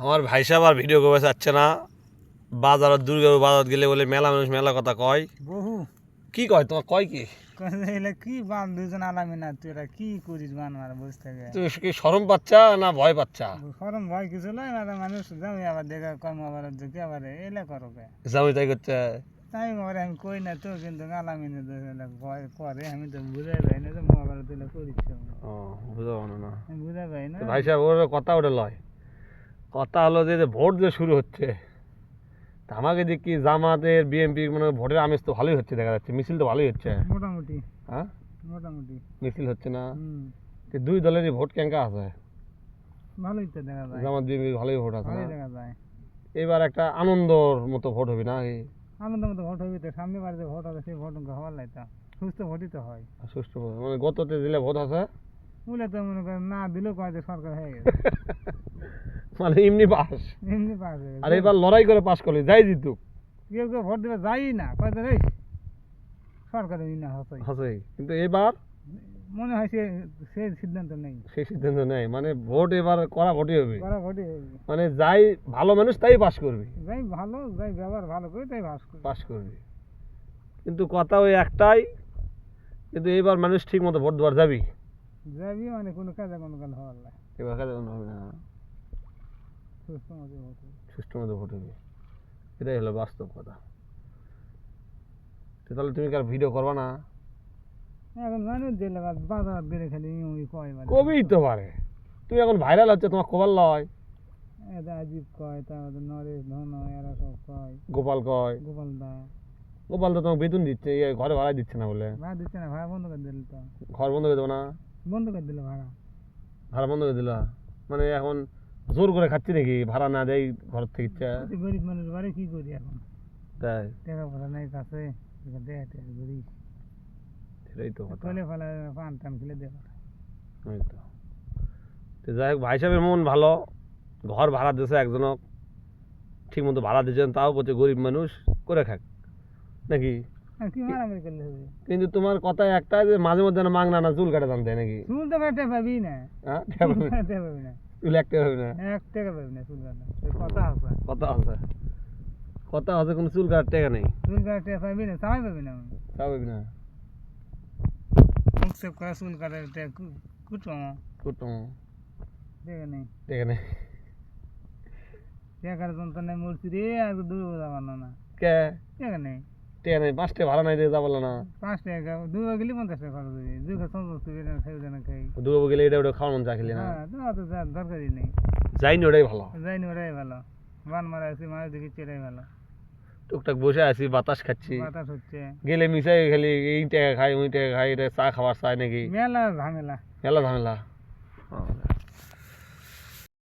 আমার ভাই সাহেব আর ভিডিও করতে চাচ্ছে না। বাজারত দুর্গাপুর বাজার গেলে বলে মেলা মানুষ মেলা কথা কয়। বহু কি কয় তোমার কয় কি? এলে কি বান দুজন আলামি না তুই এরা কি করিস বান মারা বসে থাকে। তুই কি শরম পাচ্ছা না ভয় পাচ্ছা? সরম ভয় কিছু নয় মানে মানুষ যাবি আবার দেখা কর্ম আবার দেখে আবার এলে করবে যাবি তাই করছে। তাই আবার আমি কই না তো কিন্তু আলামি না ভয় করে আমি তো বুঝাই পাই না যে মোবাইল তুলে করিস ও বুঝাবো না। আমি বুঝাই পাই না। ভাই সাহেব ওর কথা ওটা লয়। কথা হলো যে ভোট যে শুরু হচ্ছে, তা আমাকে দেখি জামাতের বিএনপি মানে ভোটের আমেজ তো ভালোই হচ্ছে, দেখা যাচ্ছে মিছিল তো ভালোই হচ্ছে। মোটামুটি হ্যাঁ মোটামুটি মিছিল হচ্ছে না? হুম তো দুই দলেরই ভোট কেঙ্কা আছে? ভালোই তো দেখা যায়, জামাত বিএনপি ভালোই ভোট আছে না? ভালোই দেখা যায়। এবার একটা আনন্দর মতো ভোট হবে না? আনন্দ মতো ভোট হবে তো, সামনে বাড়িতে ভোট হবে সেই ভোট হওয়ার লাইতা সুস্থ ভোটই তো হয়। সুষ্ঠু ভোট। মানে গততে দিলে ভোট আছে বলে তো মনে করেন না দিলেও কয় যে সরকার হয়ে গেছে মানে এমনি পাস। এমনি পাস হয়ে আর গেছে। এবার লড়াই করে পাস করলি, যাই জিতুক কেউ কেউ ভোট দিবে যাই না কয় তো রে সরকারের ই না হতোই আছে। কিন্তু এবার মনে হয় সে সে সিদ্ধান্ত নেই, সেই সিদ্ধান্ত নেই, মানে ভোট এবার করা ভোটই হবে। করা ভোটই হয়ে গেছে। মানে যাই ভালো মানুষ তাই পাস করবে, যাই ভালো যাই ব্যবহার ভালো করে তাই ভাস করে পাস করবে। কিন্তু কথা ওই একটাই, কিন্তু এবার মানুষ ঠিক মতো ভোট দেওয়ার যাবি। যাবি মানে কোনো কাজে কোনো কাজ হওয়ার লাগে এবার কাজে কোনো হবে না, সুস্থ মতো ভোট হবে। সুষ্ঠু মতো ভোট হবে। এটাই হলো বাস্তব কথা। তো তাহলে তুমি কার ভিডিও করবা না? এখন মানুষ দিলে বাজার বেড়ে খালি ওই কয় মানে কবেই তো পারে। তুমি এখন ভাইরাল হচ্ছে, তোমার খবর লয়। এটা আজিব কয়, তারপরে নরেশ ধন এরা সব কয়, গোপাল কয়। গোপাল দা গোপাল তো তোমাকে বেতন দিচ্ছে, ঘরে ভাড়া দিচ্ছে না বলে। ভাড়া দিচ্ছে না, ভাড়া বন্ধ করে দিল তো, ঘর বন্ধ করে দেবো না? বন্ধ করে দিল ভাড়া। ভাড়া বন্ধ করে দিল মানে এখন জোর করে খাচ্ছি নাকি? ভাড়া না দেয় ঘর থেকে ইচ্ছা গরিব মানুষ বাড়ি কি করি এখন, তাই? টাকা পয়সা নেই কাছে, দেখাতে গরিব সেটাই তো কথা। কলে ফেলে পান টান খেলে দেবে। ওই তো। তো যাই হোক, ভাই সাহেবের মন ভালো, ঘর ভাড়া দিয়েছে একজনক, ঠিক মতো ভাড়া দিয়েছেন, তাও বলছে গরিব মানুষ করে খাক নাকি। আর কি মারামারি করলে হবে? কিন্তু তোমার কথা একটা যে মাঝে মধ্যে না মাংনা না চুল কাটে জানতে নাকি? চুল তো কাটতে পাবি না, হ্যাঁ চুল কাটতে পাবি না, চুল একটা হবে না? এক টাকা পাবি না চুল কাটা, কথা আছে, কথা আছে, কথা আছে, কোনো চুল কাটার টাকা নেই। চুল কাটতে পাবি না, চামাই পাবি না, তাও পাবি না। মুখ সেভ করা চুল কাটে কুটো করতাম দেখে নেই, টাকা নেই। টাকার যন্ত্রণায় মরছি রে, আর দূর যাবার না, কে টাকা নেই, টাকা নেই? 5 টাকা ভাড়া নাই দিয়ে যাবো না? 5 টাকা দুবার গেলে 50 টাকা খরচ হয়ে যায়, দুই খাওয়া সন্তুষ্ট খাই না খাই। দুর্গা গেলে এটা ওটা খাওয়ার মন চা খেলি না? হ্যাঁ তো অত দরকারই নেই, যাইনি, ওটাই ভালো। যাইনি ওটাই ভালো, বান মারা আছি মারা দেখি এটাই ভালো, টুকটাক বসে আছি, বাতাস খাচ্ছি, বাতাস হচ্ছে, গেলে মিশাই খালি এই টাকা খাই ওই টাকা খাই, এটা চা খাবার চাই নাকি? মেলা ঝামেলা। মেলা ঝামেলা।